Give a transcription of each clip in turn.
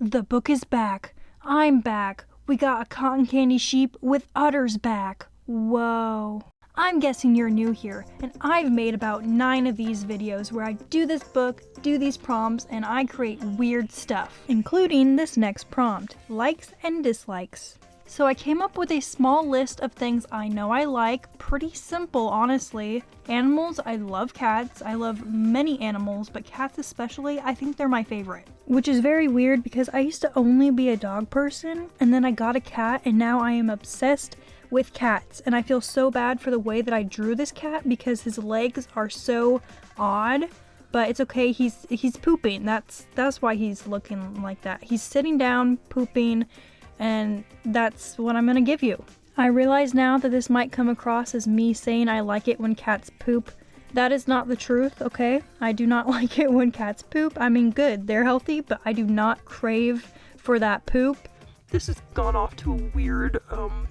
The book is back. I'm back. We got a cotton candy sheep with udders back. Whoa. I'm guessing you're new here, and I've made about 9 of these videos where I do this book, do these prompts, and I create weird stuff, including this next prompt, likes and dislikes. So I came up with a small list of things I know I like, pretty simple honestly. Animals, I love cats, I love many animals, but cats especially, I think they're my favorite. Which is very weird because I used to only be a dog person, and then I got a cat, and now I am obsessed with cats. And I feel so bad for the way that I drew this cat because his legs are so odd. But it's okay, he's pooping. That's why he's looking like that. He's sitting down, pooping, and that's what I'm gonna give you. I realize now that this might come across as me saying I like it when cats poop. That is not the truth, okay? I do not like it when cats poop. I mean, good, they're healthy, but I do not crave for that poop. This has gone off to a weird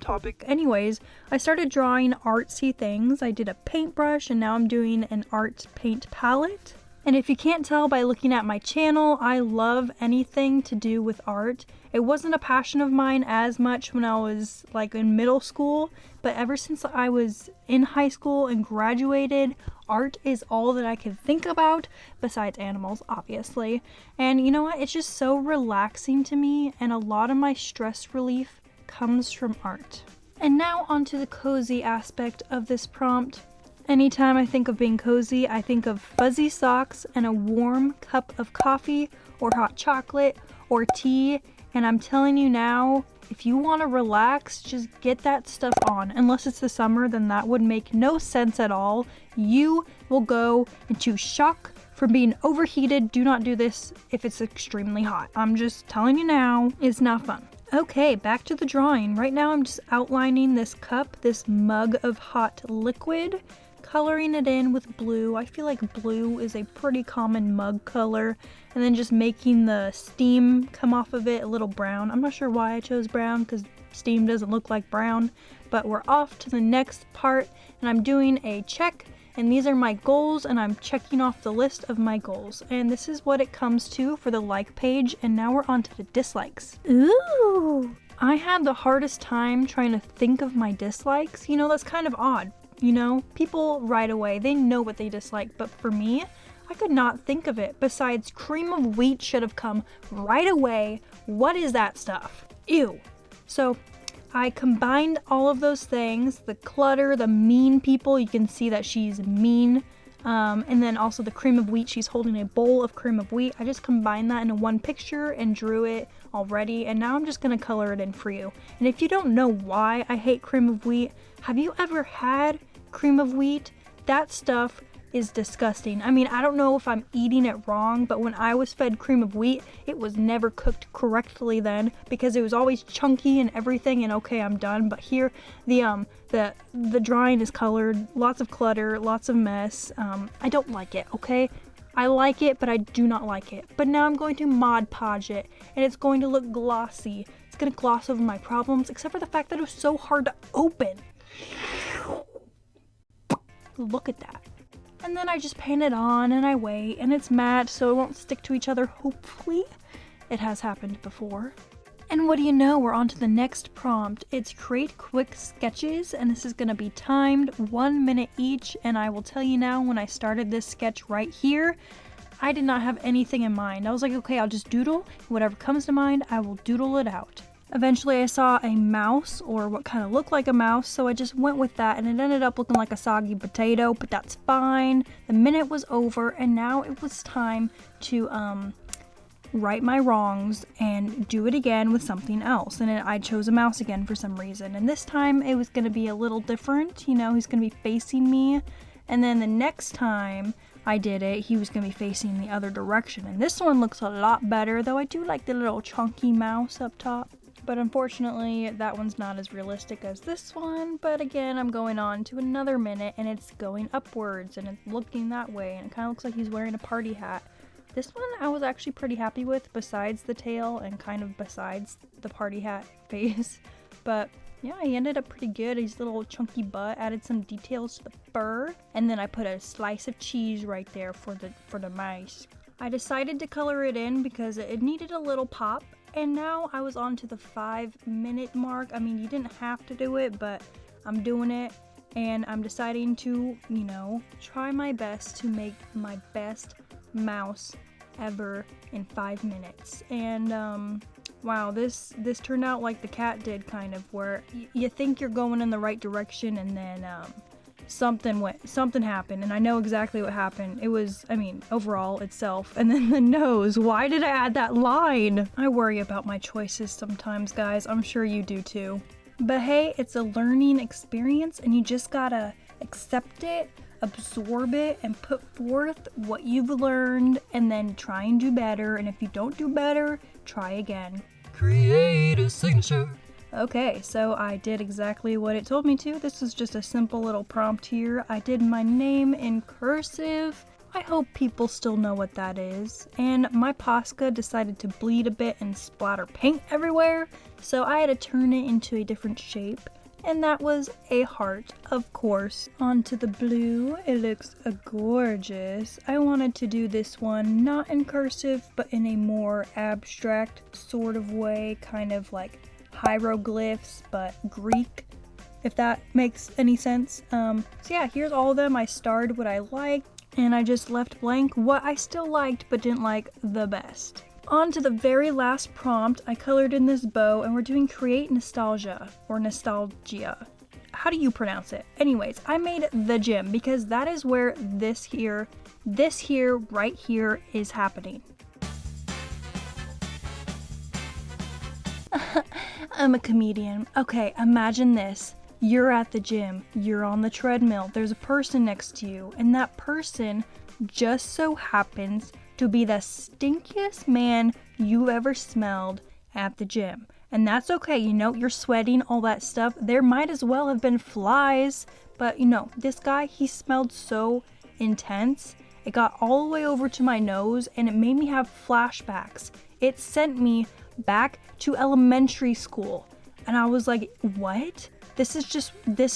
topic. Anyways, I started drawing artsy things. I did a paintbrush, and now I'm doing an art paint palette. And if you can't tell by looking at my channel, I love anything to do with art. It wasn't a passion of mine as much when I was like in middle school, but ever since I was in high school and graduated, art is all that I can think about, besides animals, obviously. And you know what? It's just so relaxing to me, and a lot of my stress relief comes from art. And now onto the cozy aspect of this prompt. Anytime I think of being cozy, I think of fuzzy socks and a warm cup of coffee or hot chocolate or tea. And I'm telling you now, if you want to relax, just get that stuff on. Unless it's the summer, then that would make no sense at all. You will go into shock from being overheated. Do not do this if it's extremely hot. I'm just telling you now, it's not fun. Okay, back to the drawing. Right now I'm just outlining this cup, this mug of hot liquid, coloring it in with blue. I feel like blue is a pretty common mug color, and then just making the steam come off of it a little brown. I'm not sure why I chose brown because steam doesn't look like brown, but we're off to the next part, and I'm doing a check, and these are my goals, and I'm checking off the list of my goals. And this is what it comes to for the like page, and now we're on to the dislikes. Ooh! I had the hardest time trying to think of my dislikes. You know, that's kind of odd. You know, people right away, they know what they dislike, but for me, I could not think of it. Besides, cream of wheat should have come right away. What is that stuff? Ew. So I combined all of those things, the clutter, the mean people, you can see that she's mean, and then also the cream of wheat, she's holding a bowl of cream of wheat. I just combined that into one picture and drew it already, and now I'm just gonna color it in for you. And if you don't know why I hate cream of wheat, have you ever had cream of wheat? That stuff is disgusting. I mean, I don't know if I'm eating it wrong, but when I was fed cream of wheat, it was never cooked correctly then because it was always chunky and everything, and okay, I'm done. But here, the drawing is colored, lots of clutter, lots of mess. I don't like it, okay? I like it, but I do not like it. But now I'm going to Mod Podge it, and it's going to look glossy. It's gonna gloss over my problems, except for the fact that it was so hard to open. Look at that. And then I just paint it on and I wait, and it's matte so it won't stick to each other, hopefully. It has happened before. And what do you know, we're on to the next prompt. It's create quick sketches, and this is gonna be timed 1 minute each, and I will tell you now, when I started this sketch right here, I did not have anything in mind. I was like, okay, I'll just doodle, whatever comes to mind, I will doodle it out. Eventually I saw a mouse, or what kind of looked like a mouse, so I just went with that, and it ended up looking like a soggy potato, but that's fine. The minute was over, and now it was time to right my wrongs and do it again with something else. And I chose a mouse again for some reason, and this time it was going to be a little different. You know, he's going to be facing me, and then the next time I did it, he was going to be facing the other direction. And this one looks a lot better, though I do like the little chunky mouse up top. But unfortunately, that one's not as realistic as this one. But again, I'm going on to another minute, and it's going upwards, and it's looking that way, and it kind of looks like he's wearing a party hat. This one I was actually pretty happy with, besides the tail and kind of besides the party hat face. But yeah, he ended up pretty good. His little chunky butt, added some details to the fur, and then I put a slice of cheese right there for the mice. I decided to color it in because it needed a little pop, And now I was on to the 5-minute mark. I mean, you didn't have to do it, but I'm doing it. And I'm deciding to, you know, try my best to make my best mouse ever in 5 minutes. And wow, this turned out like the cat did, kind of, where you think you're going in the right direction, and then something happened, and I know exactly what happened. It was, I mean, overall itself, and then the nose. Why did I add that line? I worry about my choices sometimes, guys. I'm sure you do too. But hey, it's a learning experience, and you just gotta accept it, absorb it, and put forth what you've learned, and then try and do better. And if you don't do better, try again. Create a signature. Okay, so I did exactly what it told me to. This was just a simple little prompt here. I did my name in cursive. I hope people still know what that is. And my Posca decided to bleed a bit and splatter paint everywhere, so I had to turn it into a different shape. And that was a heart, of course. Onto the blue. It looks gorgeous. I wanted to do this one not in cursive, but in a more abstract sort of way, kind of like hieroglyphs, but Greek, if that makes any sense. So yeah, here's all of them. I starred what I liked, and I just left blank what I still liked but didn't like the best. On to the very last prompt. I colored in this bow, and we're doing create nostalgia, or nostalgia. How do you pronounce it? Anyways, I made the gym because that is where this here, right here is happening. I'm a comedian. Okay, imagine this. You're at the gym, you're on the treadmill, there's a person next to you, and that person just so happens to be the stinkiest man you've ever smelled at the gym. And that's okay, you know, you're sweating, all that stuff. There might as well have been flies, but you know, this guy, he smelled so intense. It got all the way over to my nose, and it made me have flashbacks. It sent me back to elementary school, and I was like, what? This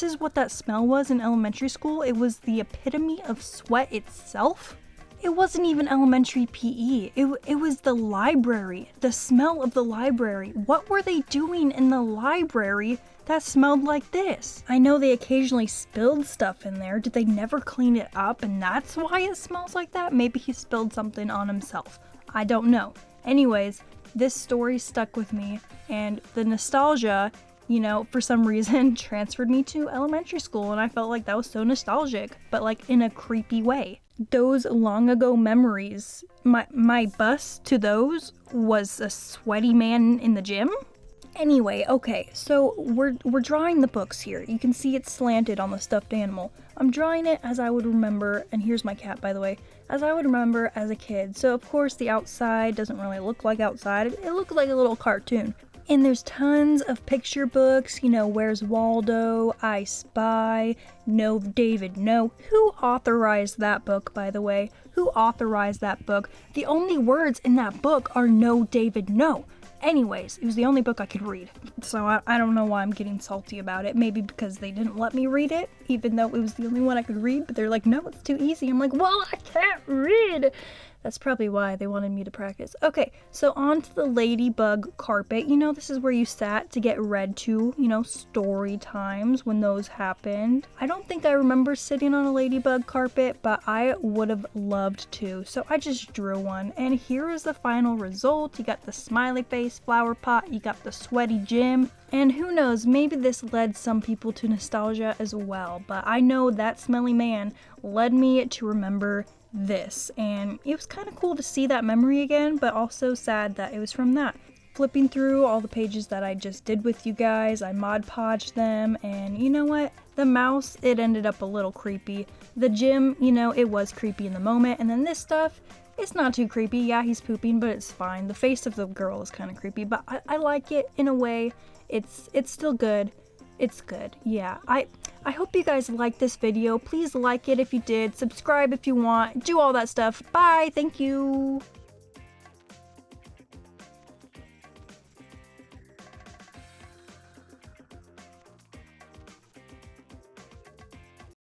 is what that smell was in elementary school. It was the epitome of sweat itself. It wasn't even elementary PE. It was the library, the smell of the library. What were they doing in the library that smelled like this? I know they occasionally spilled stuff in there. Did they never clean it up, and that's why it smells like that? Maybe he spilled something on himself. I don't know. Anyways, this story stuck with me, and the nostalgia, you know, for some reason transferred me to elementary school, and I felt like that was so nostalgic, but like in a creepy way. Those long ago memories, my bus to those was a sweaty man in the gym. Anyway, okay, so we're drawing the books here. You can see it's slanted on the stuffed animal. I'm drawing it as I would remember, and here's my cat, by the way, as I would remember as a kid. So of course the outside doesn't really look like outside. It looked like a little cartoon. And there's tons of picture books, you know, Where's Waldo, I Spy, No David No. Who authorized that book, by the way? Who authorized that book? The only words in that book are No David No. Anyways, it was the only book I could read, so I don't know why I'm getting salty about it. Maybe because they didn't let me read it, even though it was the only one I could read, but they're like, no, it's too easy. I'm like, well, I can't read. That's probably why they wanted me to practice. Okay, so on to the ladybug carpet. You know, this is where you sat to get read to, you know, story times when those happened. I don't think I remember sitting on a ladybug carpet, but I would have loved to. So I just drew one, and here is the final result. You got the smiley face flower pot, you got the sweaty gym, and who knows, maybe this led some people to nostalgia as well, but I know that smelly man led me to remember this, and it was kind of cool to see that memory again, but also sad that it was from that. Flipping through all the pages that I just did with you guys, I Mod Podged them, and you know what? The mouse, it ended up a little creepy. The gym, you know, it was creepy in the moment, and then this stuff, it's not too creepy. Yeah, he's pooping, but it's fine. The face of the girl is kind of creepy, but I like it in a way. It's still good. It's good. Yeah, I hope you guys liked this video. Please like it if you did, subscribe if you want, do all that stuff. Bye, thank you.